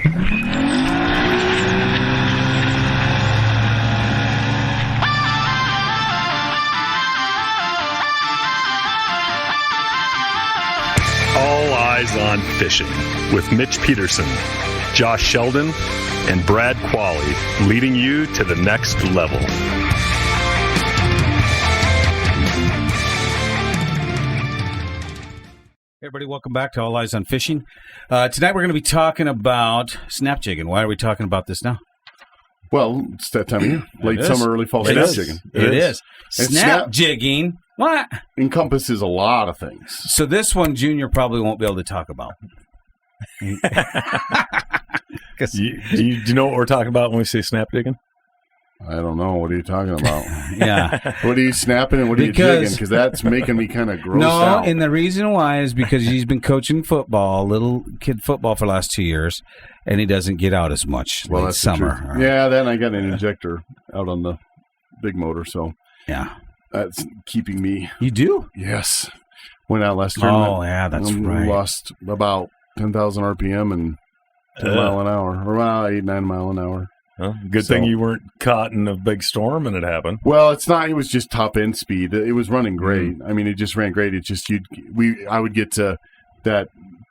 All Eyes on Fishing with Mitch Peterson, Josh Sheldon, and Brad Qualley, leading you to the next level. Hey everybody, welcome back to All Eyes on Fishing. Tonight we're going to be talking about snap jigging. Why are we talking about this now? Well, it's that time of year. Late summer, early fall snap jigging. It is. And Snap jigging. What? Encompasses a lot of things. So this one, Junior probably won't be able to talk about. Do you know what we're talking about when we say snap jigging? I don't know. What are you talking about? Yeah. What are you snapping and what are you jigging? Because that's making me kind of gross out. No, and the reason why is because he's been coaching football, little kid football for the last 2 years, and he doesn't get out as much late summer. Yeah, then I got an injector out on the big motor, so yeah. That's keeping me. You do? Yes. Went out last tournament. Oh, yeah, that's right. Lost about 10,000 RPM and 10 mile an hour, or about 8-9 mile an hour. Well, good thing you weren't caught in a big storm and it happened. Well, it's not. It was just top end speed. It was running great. I mean, it just ran great. It just I would get to that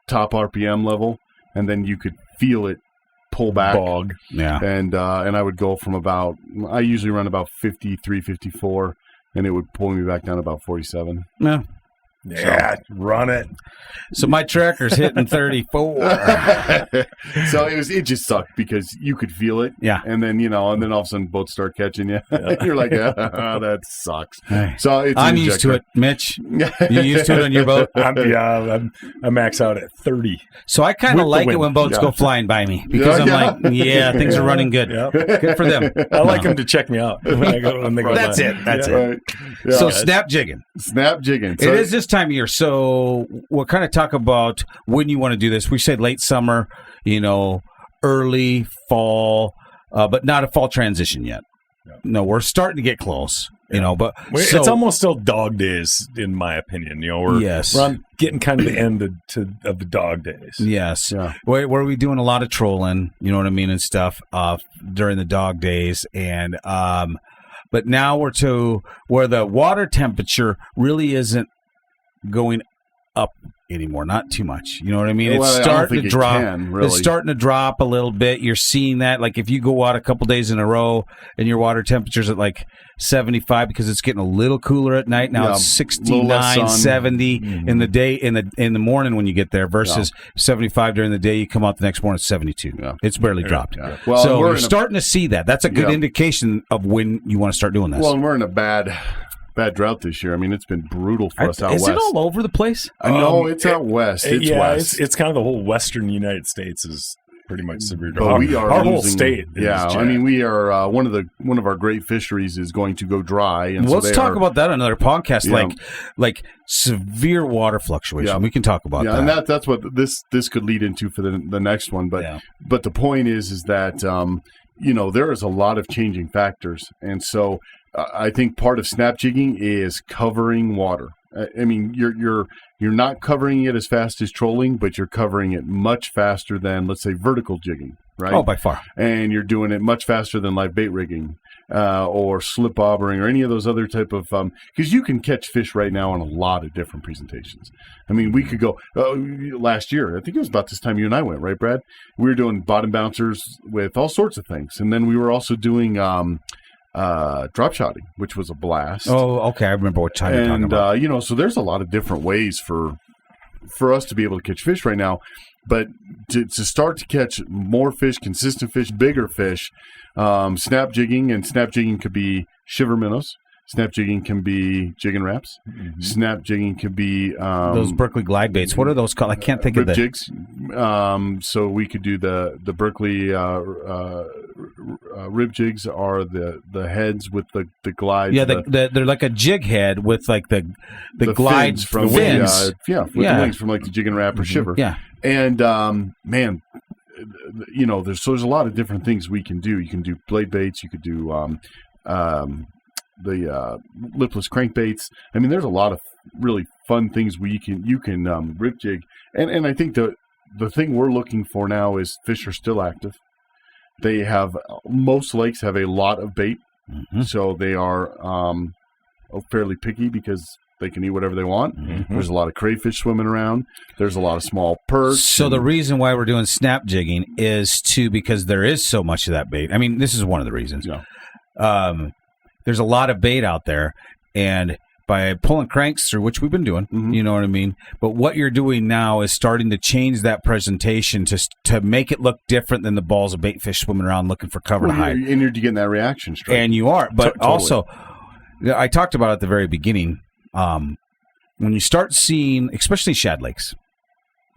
top RPM level, and then you could feel it pull back. Bog. Yeah. And I would go from about. I usually run about 53, 54, and it would pull me back down to about 47. No. Yeah, run it. So my tracker's hitting 34. So it just sucked because you could feel it. Yeah. And then, all of a sudden boats start catching you. You're like, that sucks. Hey. So I'm used to it, Mitch. You used to it on your boat? I max out at 30. So I kind of like it when boats go flying by me because I'm like, things are running good. Yep. Good for them. I like them to check me out when they go That's by. it. That's Right. it. Yeah. So snap jigging. Snap jigging. So It is this time of year. So we'll kind of talk about when you want to do this. We said late summer, early fall, but not a fall transition yet. No, we're starting to get close. But it's almost still dog days, in my opinion. We're on getting kind of the end of the dog days. Yes. Yeah. Where we doing a lot of trolling, you know what I mean, and stuff during the dog days. And but now we're to where the water temperature really isn't going up anymore, not too much. You know what I mean? It's starting to drop. It's starting to drop a little bit. You're seeing that. Like if you go out a couple days in a row and your water temperature's at like 75 because it's getting a little cooler at night. Now it's 69, 70 in the day in the morning when you get there versus 75 during the day. You come out the next morning, it's 72. Yeah. It's barely dropped. Yeah. Well, so we're starting to see that. That's a good indication of when you want to start doing this. Well, and we're in a bad drought this year. I mean, it's been brutal for us out west. Is it all over the place? No, it's out west. It's west. It's kind of the whole western United States is pretty much severe. But we are our losing, whole state. I mean, we are one of our great fisheries is going to go dry. And let's talk about that on another podcast. Yeah. Like severe water fluctuation. Yeah. We can talk about that. Yeah, and that's what this could lead into for the next one. But the point is that there is a lot of changing factors, and so. I think part of snap jigging is covering water. I mean, you're not covering it as fast as trolling, but you're covering it much faster than, let's say, vertical jigging, right? Oh, by far. And you're doing it much faster than live bait rigging or slip bobbering or any of those other type of because you can catch fish right now on a lot of different presentations. I mean, we could go last year. I think it was about this time you and I went, right, Brad? We were doing bottom bouncers with all sorts of things, and then we were also doing. Drop shotting, which was a blast. Oh, okay. I remember what time you're talking about. So there's a lot of different ways for us to be able to catch fish right now. But to start to catch more fish, consistent fish, bigger fish, snap jigging, and snap jigging could be shiver minnows. Snap jigging can be jigging wraps. Mm-hmm. Snap jigging can be those Berkeley glide baits. What are those called? I can't think of the jigs. So we could do the Berkeley rib jigs are the heads with the glides. Yeah, they're like a jig head with like the glides from fins. The wings from like the jigging wrap or shiver. Yeah, and man. There's a lot of different things we can do. You can do blade baits. You could do the lipless crankbaits. I mean, there's a lot of really fun things where you can rip jig, and I think the thing we're looking for now is fish are still active. Most lakes have a lot of bait, so they are fairly picky because they can eat whatever they want. There's a lot of crayfish swimming around. There's a lot of small perch. So the reason why we're doing snap jigging is because there is so much of that bait. I mean, this is one of the reasons. Yeah. There's a lot of bait out there, and by pulling cranks through, which we've been doing, you know what I mean? But what you're doing now is starting to change that presentation to make it look different than the balls of bait fish swimming around looking for cover to hide. And you're getting that reaction straight. And you are. But Totally. Also, I talked about at the very beginning, when you start seeing, especially shad lakes,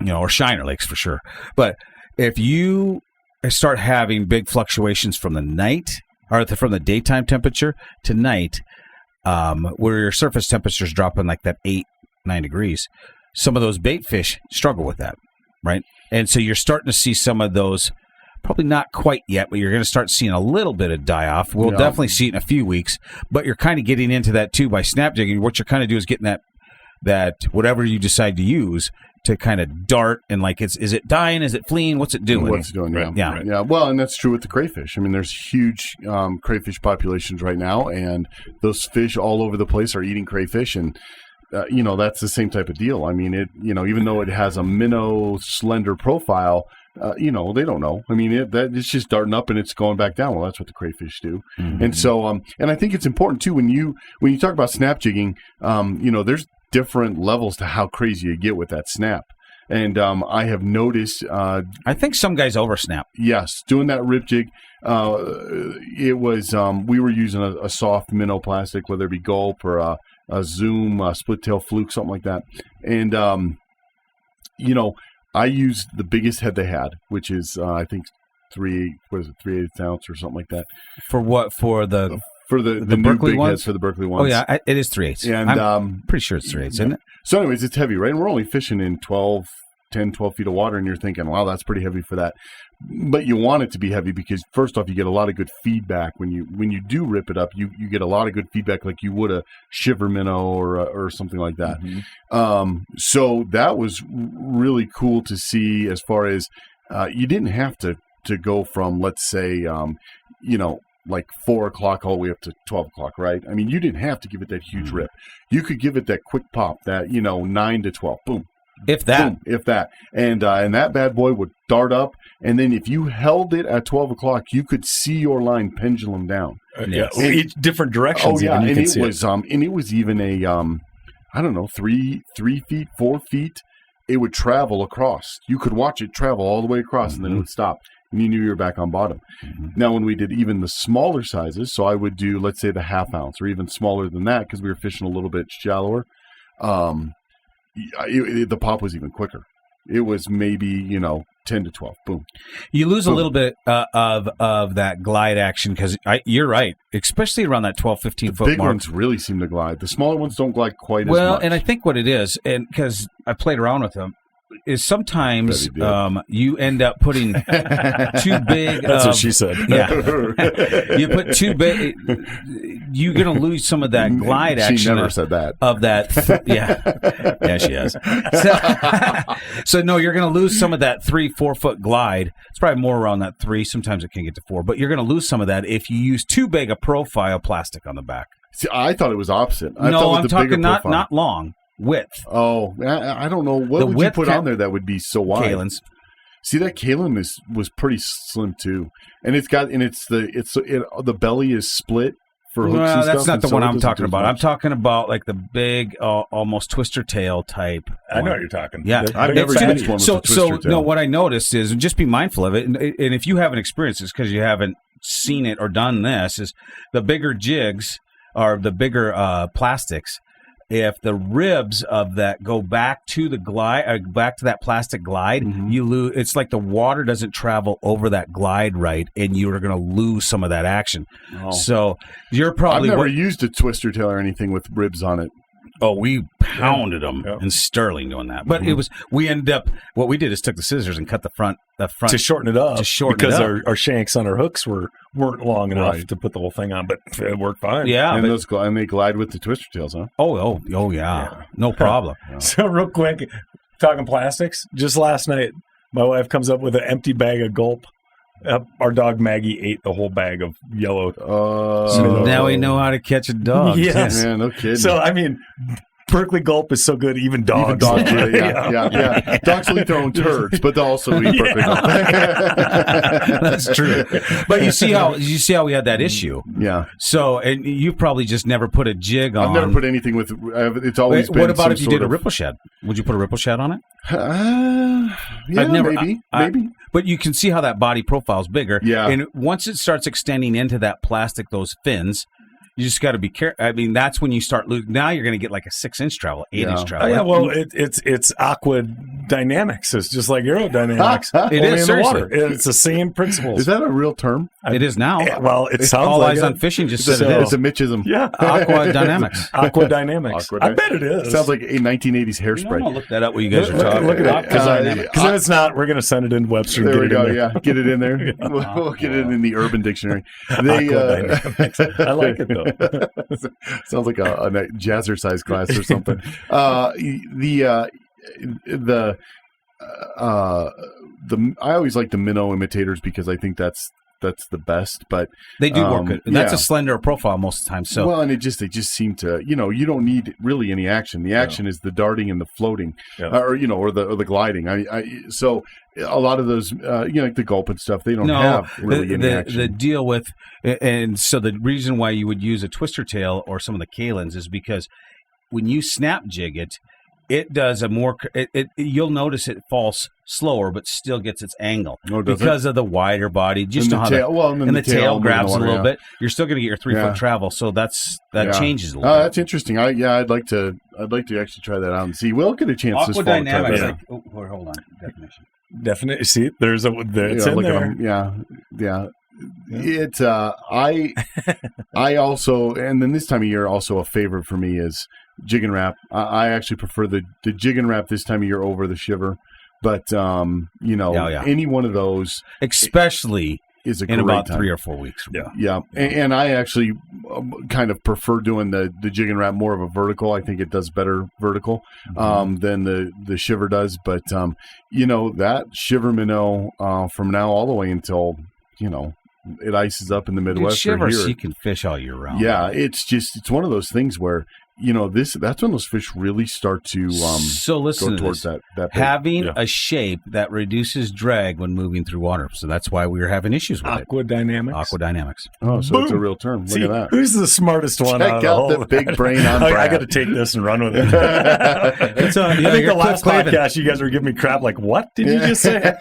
or shiner lakes for sure. But if you start having big fluctuations from the night, or from the daytime temperature to night, where your surface temperatures drop in like that 8-9 degrees, some of those bait fish struggle with that, right? And so you're starting to see some of those, probably not quite yet, but you're going to start seeing a little bit of die-off. We'll definitely see it in a few weeks, but you're kind of getting into that too by snap jigging. What you're kind of doing is getting that whatever you decide to use to kind of dart and like, is it dying? Is it fleeing? What's it doing? What's it doing? Right. Yeah. Yeah. Well, and that's true with the crayfish. I mean, there's huge crayfish populations right now, and those fish all over the place are eating crayfish, and that's the same type of deal. I mean, even though it has a minnow slender profile, they don't know. I mean, it's just darting up and it's going back down. Well, that's what the crayfish do. And so, and I think it's important too when you talk about snap jigging, there's different levels to how crazy you get with that snap. And I have noticed. I think some guys oversnap. Yes, doing that rip jig. It was we were using a soft minnow plastic, whether it be gulp or a zoom, split tail fluke, something like that. And I used the biggest head they had, which is I think 3/8 ounce or something like that. For what? For the new Berkeley big ones? heads for the Berkeley ones. Oh yeah, it is 3/8. And I'm pretty sure it's 3/8, isn't it? So anyways, it's heavy, right? And we're only fishing in 10, 12 feet of water, and you're thinking, wow, that's pretty heavy for that. But you want it to be heavy because first off, you get a lot of good feedback when you do rip it up. You get a lot of good feedback like you would a shiver minnow or something like that. So that was really cool to see. As far as you didn't have to go from, let's say, like 4 o'clock all the way up to 12 o'clock, right? I mean, you didn't have to give it that huge rip. You could give it that quick pop, that 9 to 12, boom. If that. Boom, if that. And that bad boy would dart up, and then if you held it at 12 o'clock, you could see your line pendulum down. Each different directions. Oh, yeah, even, and it was even a, 3 feet, 4 feet. It would travel across. You could watch it travel all the way across, and then it would stop. And you knew you were back on bottom. Now, when we did even the smaller sizes, so I would do, let's say, the ½ ounce or even smaller than that because we were fishing a little bit shallower, the pop was even quicker. It was maybe, 10 to 12. Boom. You lose a little bit of that glide action because you're right, especially around that 12, 15 foot mark. The big ones really seem to glide. The smaller ones don't glide quite as much. Well, and I think what it is, and because I played around with them, is sometimes you end up putting too big. That's what she said. Yeah, you put too big. You're going to lose some of that glide action. She never said that. Of that, yeah, she has. So no, you're going to lose some of that 3-4 foot glide. It's probably more around that 3. Sometimes it can get to 4, but you're going to lose some of that if you use too big a profile plastic on the back. See, I thought it was opposite. I'm talking not long. Width. Oh, I don't know. What would you put on there that would be so wide? Kalin's. See, that Kalin was pretty slim too, and the belly is split for hooks and stuff. That's not the one I'm talking about. I'm talking about like the big, almost twister tail type. I know what you're talking. Yeah, I've never used one with a twister tail. No, what I noticed is, and just be mindful of it, and if you haven't experienced this because you haven't seen it or done this, is the bigger jigs or the bigger plastics. If the ribs of that go back to the glide, back to that plastic glide, you lose. It's like the water doesn't travel over that glide right, and you are going to lose some of that action. Oh. So you're probably. I've never used a twister tail or anything with ribs on it. Oh, we pounded them in Sterling doing that. But we ended up, what we did is took the scissors and cut the front. To shorten it up. Because our shanks on our hooks weren't long enough to put the whole thing on, but it worked fine. Yeah. And they glide with the twister tails, huh? Oh yeah. No problem. So real quick, talking plastics, just last night, my wife comes up with an empty bag of Gulp. Our dog Maggie ate the whole bag of yellow. So now we know how to catch a dog. Yes. Man, no kidding. So, I mean, Berkeley Gulp is so good, even dogs. Even dogs, yeah. Dogs will eat their own turds, but they'll also eat Berkeley Gulp. That's true. But you see how we had that issue. Yeah. So, and you probably just never put a jig on. I've never put anything with. It's always been. What about if you did a ripple shed? Would you put a ripple shed on it? Maybe. But you can see how that body profile is bigger. Yeah. And once it starts extending into that plastic, those fins, you just got to be careful. I mean, that's when you start losing. Now you're going to get like a 6-inch travel, 8-inch travel. Oh, yeah, well, it's aqua dynamics. It's just like aerodynamics. It is in the water. It's the same principles. Is that a real term? It is now. Well, it sounds All like Eyes it. on Fishing just said it It's is. a Mitchism. Yeah. Aqua dynamics. Aqua dynamics. I bet it is. It sounds like a 1980s I'm hairspray. going to look that up while you guys are talking. Look at it. Dynamics. Because if it's not, we're going to send it in Webster. There we go. In there. Yeah, get it in there. We'll get it in the Urban Dictionary. Aqua dynamics. I like it though. Sounds like a jazzercise class or something. I always like the minnow imitators because I think that's the best. But they do work good. That's a slender profile most of the time. So well, and they just seem to, you don't need really any action. The action is the darting and the floating, or the gliding. So a lot of those, like the Gulp and stuff, they don't have really any action. The deal with, and so the reason why you would use a twister tail or some of the Kalins is because when you snap jig it, it does a more. You'll notice it falls slower, but still gets its angle because of the wider body. Just and the tail, and the tail grabs a little bit. You're still going to get your 3-foot travel, so that changes a little bit. That's interesting. I'd like to actually try that out and see. We'll get a chance this fall to try that out. Hold on, definition. Definitely. See, it's in there. Yeah. It. I also, and then this time of year, also a favorite for me is jig and wrap. I actually prefer the jig and wrap this time of year over the shiver. But any one of those, especially is a in great about time. 3 or 4 weeks. Yeah. And I actually kind of prefer doing the jig and wrap more of a vertical. I think it does better vertical than the shiver does. But that shiver minnow from now all the way until it ices up in the Midwest. Shiver, so you can fish all year round. Yeah, it's one of those things where that's when those fish really start to so listen go towards that having a shape that reduces drag when moving through water. So that's why we were having issues with Aqua dynamics. Oh, so it's a real term. Look at that. Who's the smartest one? Check out the big brain on Brad. I got to take this and run with it. I think the last podcast you guys were giving me crap. Like, what did you just say?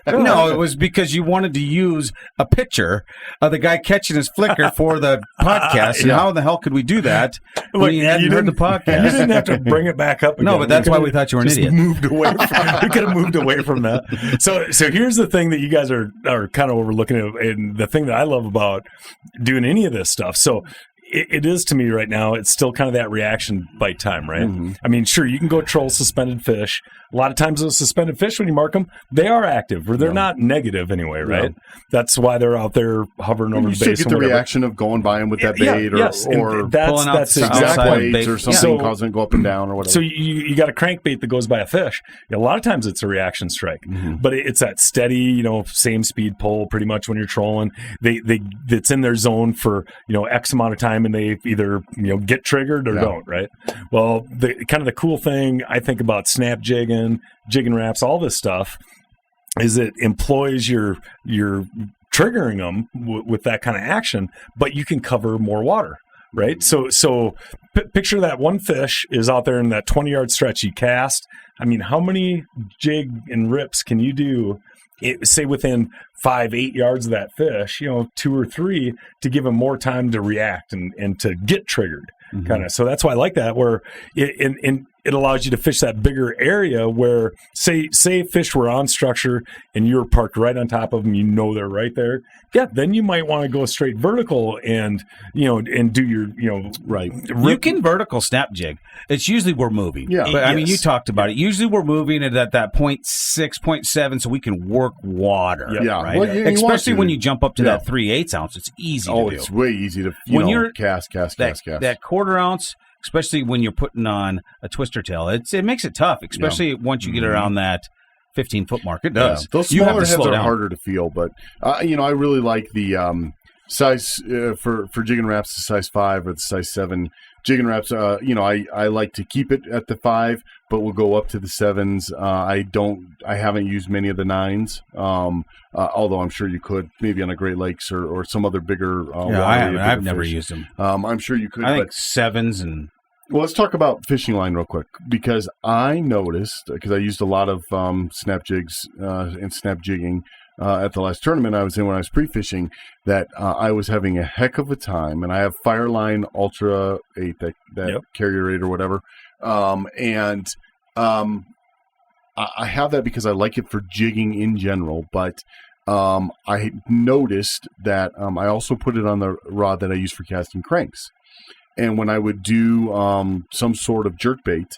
No, it was because you wanted to use a picture of the guy catching his flicker for the podcast. And how in the hell could we do that when you hadn't heard the podcast? You didn't have to bring it back up again. No, but that's why we thought you were an idiot. We could have moved away from that. So here's the thing that you guys are kind of overlooking, and the thing that I love about doing any of this stuff. So it is to me right now, it's still kind of that reaction bite time, right? Mm-hmm. I mean, sure, you can go troll suspended fish. A lot of times those suspended fish, when you mark them, they are active, or they're not negative anyway, right? That's why they're out there hovering over the base. You still get the reaction of going by them with that bait, or pulling out exactly bait or something causing it to go up and down or whatever. So you got a crankbait that goes by a fish. A lot of times it's a reaction strike, but it's that steady, same speed pull pretty much when you're trolling. It's in their zone for X amount of time, and they either get triggered or don't, right? Well, the cool thing I think about snap jigging, jigging wraps, all this stuff, is it employs your triggering them with that kind of action, but you can cover more water, right? So picture that one fish is out there in that 20-yard stretch you cast. I mean, how many jig and rips can you do, say within 5-8 yards of that fish, 2 or 3, to give him more time to react and to get triggered, kind of. So that's why I like that, where it allows you to fish that bigger area where, say fish were on structure and you're parked right on top of them, they're right there. Yeah, then you might want to go straight vertical and do your right. You can vertical snap jig. It's usually we're moving. Yeah, but I mean, you talked about it. Usually we're moving at that 0.6, 0.7, so we can work water. Yeah, right. Well, especially when you jump up to that 3/8 ounce, it's easy. to do. It's way easy to when you're cast. That 1/4 ounce. Especially when you're putting on a twister tail, it makes it tough. Especially once you get around that 15-foot mark. It does. Yeah. Those You have smaller to heads slow are down. harder to feel, but I really like the size for Jigging Wraps, the size 5 or the size 7 Jigging Wraps. I like to keep it at the 5, but we'll go up to the 7s. I haven't used many of the 9s, although I'm sure you could maybe on a Great Lakes or some other bigger. I've never used them. I'm sure you could. I think 7s and. Well, let's talk about fishing line real quick, because I noticed, because I used a lot of Snap Jigs and Snap Jigging at the last tournament I was in when I was pre-fishing, that I was having a heck of a time. And I have Fireline Ultra 8, that Carrier 8 or whatever. I have that because I like it for jigging in general, but I noticed that I also put it on the rod that I use for casting cranks. And when I would do some sort of jerkbait,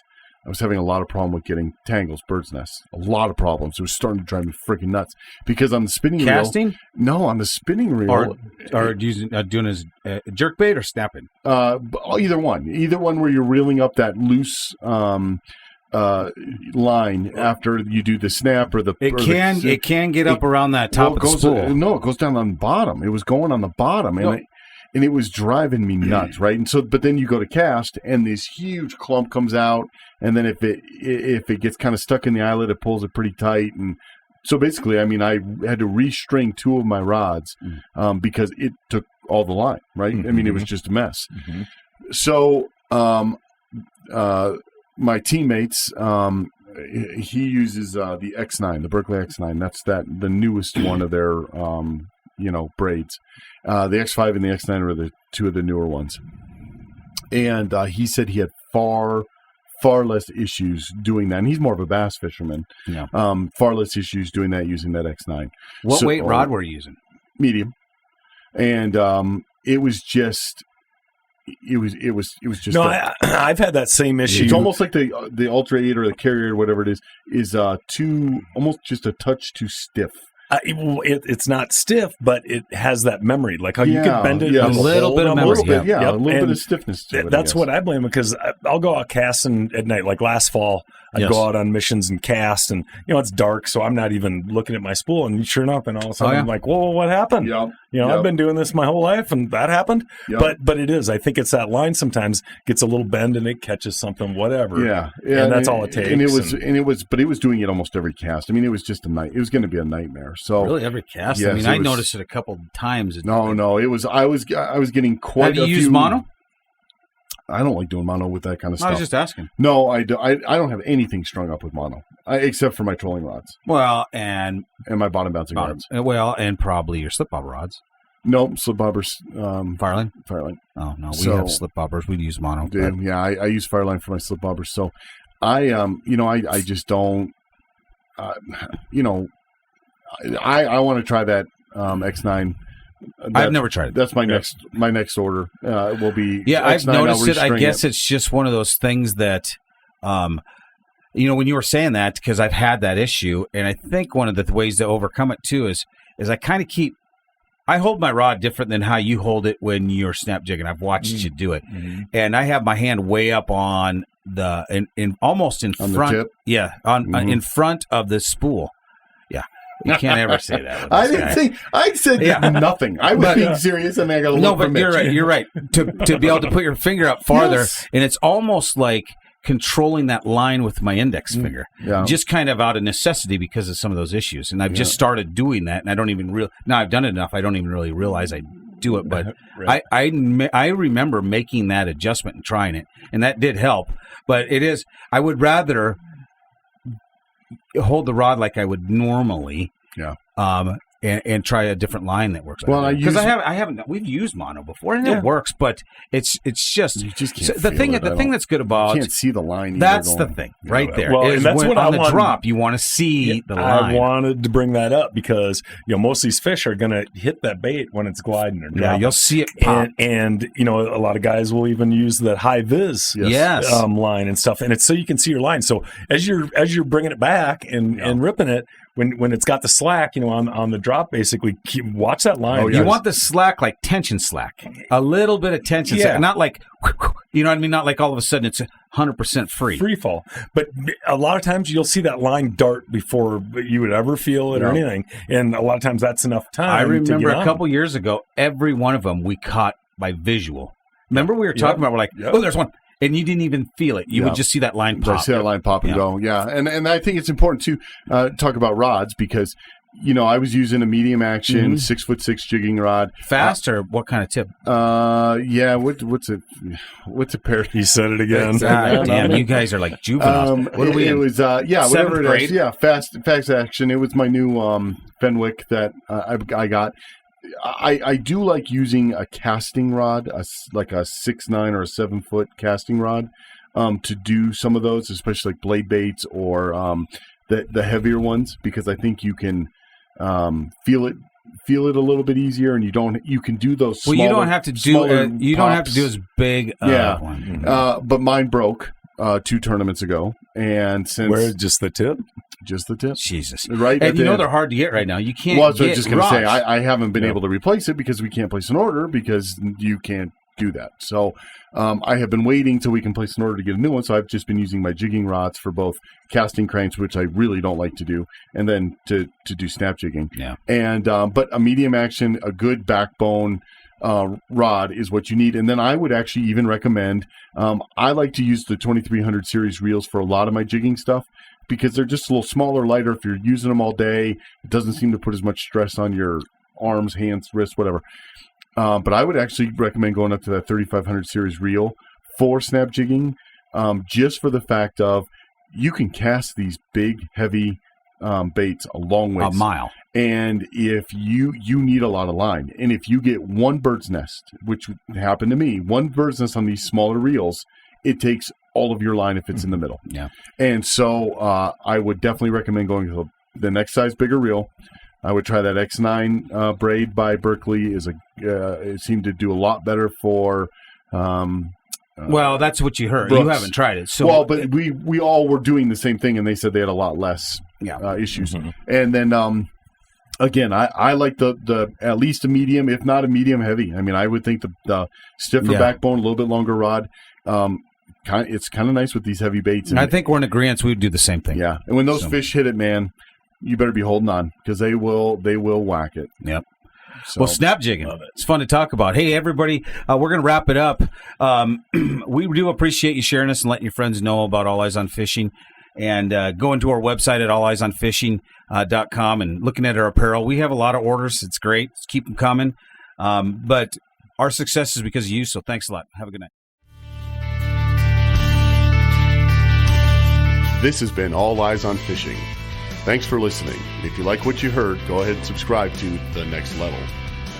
I was having a lot of problem with getting tangles, bird's nests. A lot of problems. It was starting to drive me freaking nuts. Because on the spinning Casting? reel... No, on the spinning reel... Or using, doing as jerkbait or snapping? Either one. Either one where you're reeling up that loose line after you do the snap or the... It can get up around that top of the spool. No, it goes down on the bottom. It was going on the bottom. And it was driving me nuts, right? And so, but then you go to cast, and this huge clump comes out, and then if it gets kind of stuck in the eyelet, it pulls it pretty tight. And so basically, I mean, I had to restring 2 of my rods because it took all the line, right? I mean, it was just a mess. So my teammates, he uses the X9, the Berkeley X9. That's the newest one of their braids. The X5 and the X9 are the 2 of the newer ones. And he said he had far less issues doing that. And he's more of a bass fisherman. Yeah. Far less issues doing that using that X9. What weight rod were you using? Medium. And it was just... It was just. No, I've had that same issue. It's almost like the Ultra 8 or the Carrier or whatever it is almost just a touch too stiff. It's not stiff, but it has that memory, like how you can bend it a little bit of memory, a little bit of stiffness to it. That's what I blame, because I'll go out casting at night. Like last fall, I'd go out on missions and cast, and it's dark, so I'm not even looking at my spool. And sure enough, and all of a sudden I'm like, "Whoa, what happened?" I've been doing this my whole life, and that happened. But it is. I think it's that line sometimes gets a little bend and it catches something, whatever. Yeah, and that's all it takes. And it was, but it was doing it almost every cast. I mean, it was just it was going to be a nightmare. So really, every cast. Yes, I mean, I noticed it a couple of times. No, it was. I was getting quite. Have you used mono? I don't like doing mono with that kind of stuff. I was just asking. No, I don't have anything strung up with mono, except for my trolling rods. Well, and my bottom bouncing rods. Well, and probably your slip bobber rods. No, slip bobbers. Fireline? Fireline. Oh, no, we have slip bobbers. We use mono. Yeah, I use Fireline for my slip bobbers. So I just don't, I want to try that X9. I've never tried it. That's my next order. Will be X9. I've noticed it. I guess it. It's just one of those things that, when you were saying that, because I've had that issue, and I think one of the ways to overcome it too is I kind of I hold my rod different than how you hold it when you're snap jigging. I've watched you do it, and I have my hand way up on almost in on front. The tip? Yeah, in front of the spool. Yeah. You can't ever say that. I didn't say. I said nothing. I was being serious, and I got a little. No, but you're right. To be able to put your finger up farther, and it's almost like controlling that line with my index finger, just kind of out of necessity because of some of those issues. And I've just started doing that, and I don't even now I've done it enough. I don't even really realize I do it, but right. I remember making that adjustment and trying it, and that did help. But it is. I would rather hold the rod like I would normally, and try a different line that works. Well, because I haven't. We've used mono before, and it works, but it's just you just can't the thing. The thing that's good about you can't see the line. That's the thing right there. Well, and that's what on the drop you want to see the line. I wanted to bring that up because most of these fish are going to hit that bait when it's gliding or dropping. Yeah, you'll see it pop. And a lot of guys will even use that high vis line and stuff, and it's so you can see your line. So as you're bringing it back and ripping it, when it's got the slack, on the drop drop, basically watch that line. Oh, yeah. You want the slack like tension slack, a little bit of tension Yeah. slack, not like, you know what I mean? Not like all of a sudden it's 100% free. Free fall. But a lot of times you'll see that line dart before you would ever feel it or anything. And a lot of times that's enough time. I remember to get a on. couple years ago, every one of them we caught by visual. Remember we were talking about, we're like, oh, there's one. And you didn't even feel it. You would just see that line pop. I see that line pop and go. Yeah. And I think it's important to talk about rods because, you know, I was using a medium action 6'6" jigging rod. Fast or what kind of tip? Yeah. What's a pair? He said it again. God damn, you guys are like juveniles. What are we in? It was, whatever it grade? is. Yeah. Fast action. It was my new Fenwick that I got. I do like using a casting rod, like a 6'9" or a 7 foot casting rod, to do some of those, especially like blade baits or the heavier ones, because I think you can feel it a little bit easier, and you can do those. Smaller, well, you don't have to do don't have to do as big. One. But mine broke 2 tournaments ago, and since Where just the tip. Just the tip. Jesus. Right. And you know they're hard to get right now. You can't Well, I was get just going to say, rods. I haven't been able to replace it because we can't place an order because you can't do that. So I have been waiting till we can place an order to get a new one. So I've just been using my jigging rods for both casting cranks, which I really don't like to do, and then to do snap jigging. Yeah. And but a medium action, a good backbone rod is what you need. And then I would actually even recommend, I like to use the 2300 series reels for a lot of my jigging stuff, because they're just a little smaller, lighter. If you're using them all day, it doesn't seem to put as much stress on your arms, hands, wrists, whatever. But I would actually recommend going up to that 3500 series reel for snap jigging, just for the fact of you can cast these big, heavy baits a long ways. A mile. And if you need a lot of line, and if you get one bird's nest, which happened to me, one bird's nest on these smaller reels, it takes all of your line if it's in the middle. Yeah. And so I would definitely recommend going to the next size bigger reel. I would try that X9 braid by Berkeley. It seemed to do a lot better for. Well, that's what you heard. Brooks. You haven't tried it. So well, but we all were doing the same thing, and they said they had a lot less issues. Mm-hmm. And then again, I like the at least a medium, if not a medium heavy. I mean, I would think the stiffer backbone, a little bit longer rod. It's kind of nice with these heavy baits. And, I think we're in agreement. We would do the same thing. Yeah, and when those fish hit it, man, you better be holding on because they will whack it. Yep. So, Well, snap jigging. It's fun to talk about. Hey, everybody, we're going to wrap it up. We do appreciate you sharing us and letting your friends know about All Eyes on Fishing. And going to our website at alleyesonfishing.com and looking at our apparel. We have a lot of orders. It's great. Keep them coming. But our success is because of you, so thanks a lot. Have a good night. This has been All Eyes on Fishing. Thanks for listening. If you like what you heard, go ahead and subscribe to The Next Level.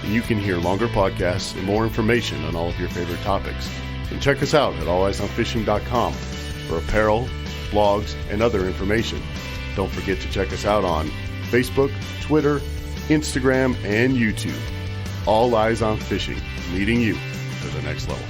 And you can hear longer podcasts and more information on all of your favorite topics. And check us out at alleyesonfishing.com for apparel, blogs, and other information. Don't forget to check us out on Facebook, Twitter, Instagram, and YouTube. All Eyes on Fishing, leading you to the next level.